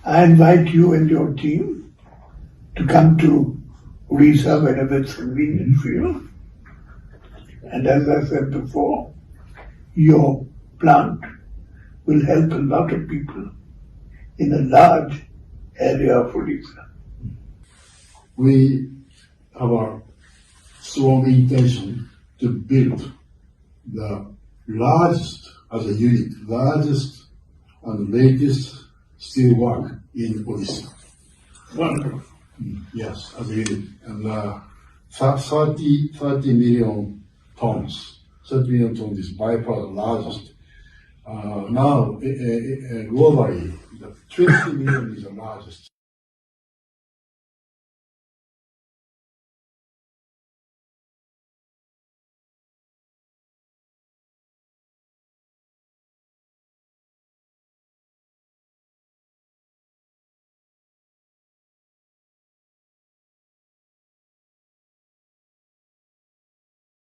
I invite you and your team to come to Odisha whenever it's convenient for you. And as I said before, your plant will help a lot of people in a large area of Odisha. We have a strong intention to build the largest, as a unit, largest and latest steel work in Odisha. Wonderful. Yes, as a unit. And 30 million tons. 30 million tons is by far the largest. Now, globally, the 20 million is the largest.